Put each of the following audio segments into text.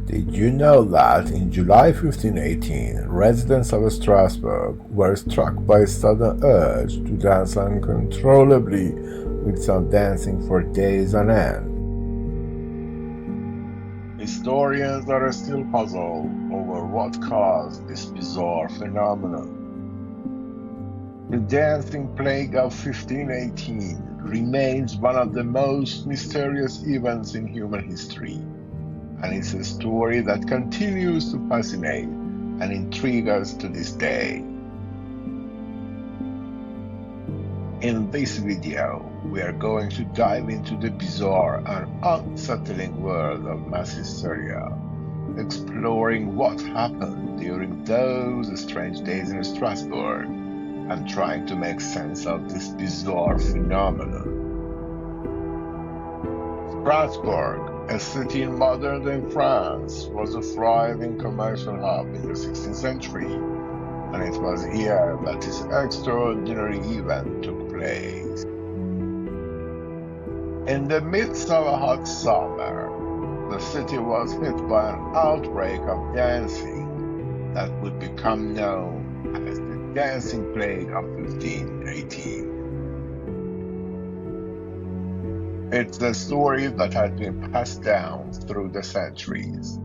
Did you know that in July 1518, residents of Strasbourg were struck by a sudden urge to dance uncontrollably, with some dancing for days on end? Historians are still puzzled over what caused this bizarre phenomenon. The dancing plague of 1518 remains one of the most mysterious events in human history, and it's a story that continues to fascinate and intrigue us to this day. In this video, we are going to dive into the bizarre and unsettling world of mass hysteria, exploring what happened during those strange days in Strasbourg and trying to make sense of this bizarre phenomenon. Strasbourg, a city in modern-day France, was a thriving commercial hub in the 16th century, and it was here that this extraordinary event took place. In the midst of a hot summer, the city was hit by an outbreak of dancing that would become known as the dancing plague of 1518. It's a story that has been passed down through the centuries,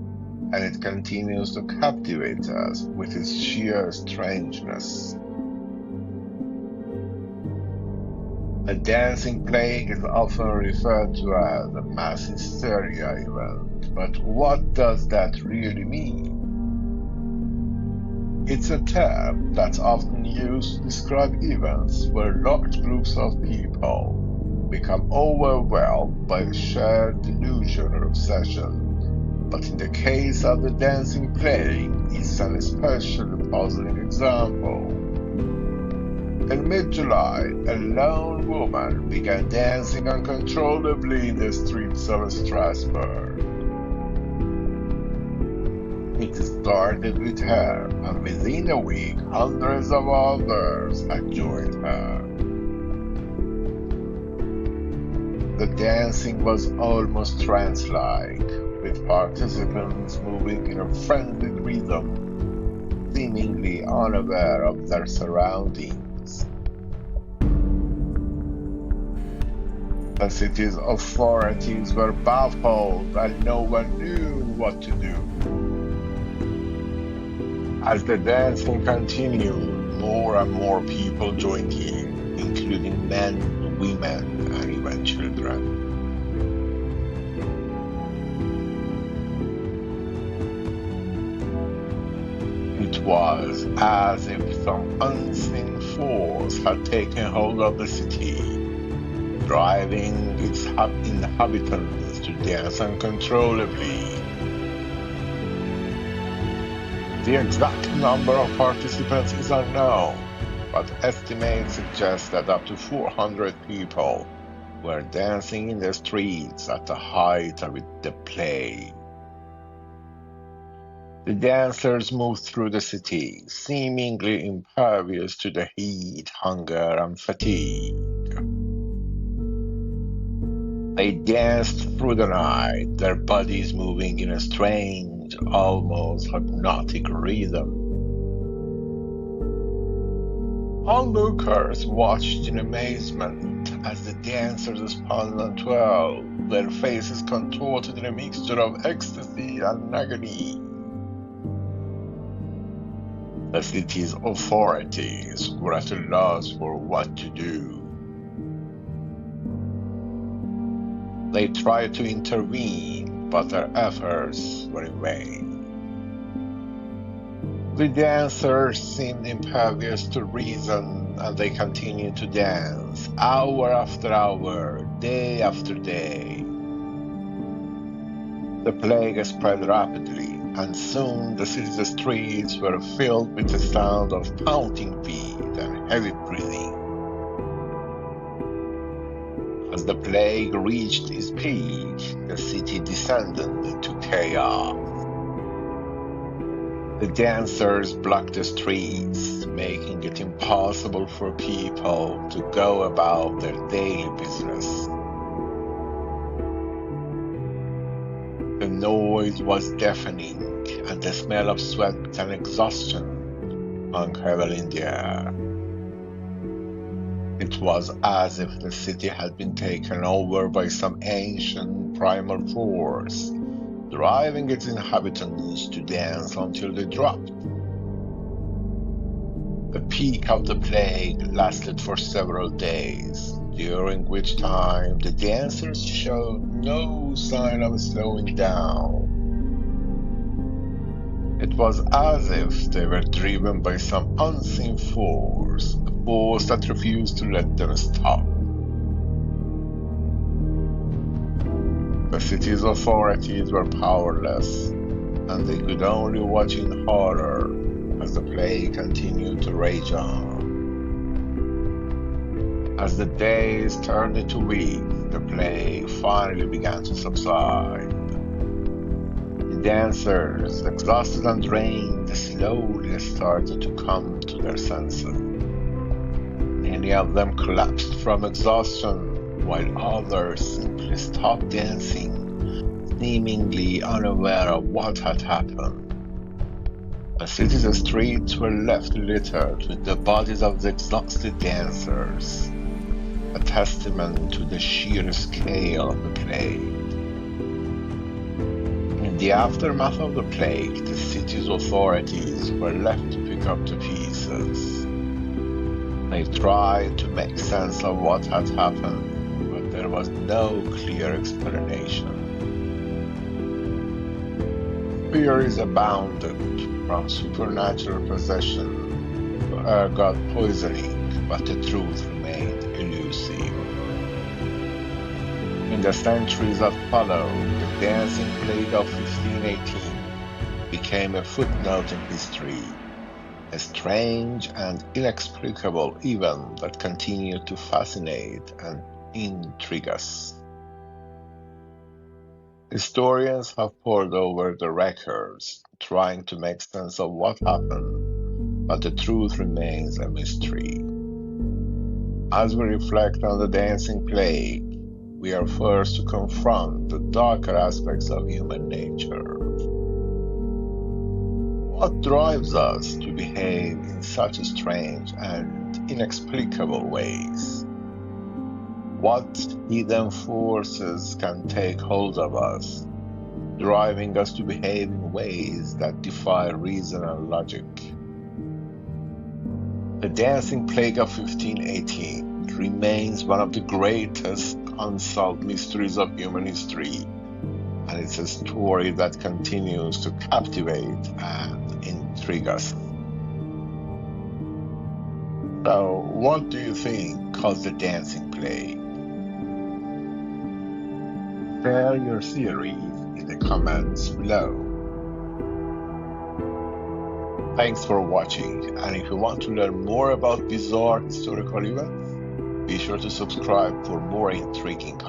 and it continues to captivate us with its sheer strangeness. A dancing plague is often referred to as a mass hysteria event, but what does that really mean? It's a term that's often used to describe events where large groups of people become overwhelmed by a shared delusion or obsession. But in the case of the dancing plague, it's an especially puzzling example. In mid-July, a lone woman began dancing uncontrollably in the streets of Strasbourg. It started with her, and within a week, hundreds of others had joined her. The dancing was almost trance-like, with participants moving in a frenzied rhythm, seemingly unaware of their surroundings. The city's authorities were baffled and no one knew what to do. As the dancing continued, more and more people joined in, including men, women, and even children. It was as if some unseen force had taken hold of the city, driving its inhabitants to dance uncontrollably. The exact number of participants is unknown, but estimates suggest that up to 400 people were dancing in the streets at the height of the plague. The dancers moved through the city, seemingly impervious to the heat, hunger, and fatigue. They danced through the night, their bodies moving in a strange, almost hypnotic rhythm. Onlookers watched in amazement as the dancers spun and twirled, their faces contorted in a mixture of ecstasy and agony. The city's authorities were at a loss for what to do. They tried to intervene, but their efforts were in vain. The dancers seemed impervious to reason, and they continued to dance, hour after hour, day after day. The plague spread rapidly, and soon the city's streets were filled with the sound of pounding feet and heavy breathing. As the plague reached its peak, the city descended into chaos. The dancers blocked the streets, making it impossible for people to go about their daily business. The noise was deafening, and the smell of sweat and exhaustion hung heavily in the air. It was as if the city had been taken over by some ancient primal force, driving its inhabitants to dance until they dropped. The peak of the plague lasted for several days, during which time the dancers showed no sign of slowing down. It was as if they were driven by some unseen force, a force that refused to let them stop. The city's authorities were powerless, and they could only watch in horror as the plague continued to rage on. As the days turned into weeks, the plague finally began to subside. The dancers, exhausted and drained, slowly started to come to their senses. Many of them collapsed from exhaustion, while others simply stopped dancing, seemingly unaware of what had happened. The city's streets were left littered with the bodies of the exhausted dancers, a testament to the sheer scale of the plague. In the aftermath of the plague, the city's authorities were left to pick up the pieces. They tried to make sense of what had happened, but there was no clear explanation. Theories abounded, from supernatural possession to ergot poisoning, but the truth remained elusive. In the centuries that followed, the dancing plague of 1518 became a footnote in history, a strange and inexplicable event that continued to fascinate and intrigue us. Historians have pored over the records, trying to make sense of what happened, but the truth remains a mystery. As we reflect on the dancing plague, we are forced to confront the darker aspects of human nature. What drives us to behave in such strange and inexplicable ways? What hidden forces can take hold of us, driving us to behave in ways that defy reason and logic? The dancing plague of 1518 remains one of the greatest unsolved mysteries of human history, and it's a story that continues to captivate and intrigue us. So, what do you think caused the dancing plague? Share your theories in the comments below. Thanks for watching, and if you want to learn more about bizarre historical events, be sure to subscribe for more intriguing content.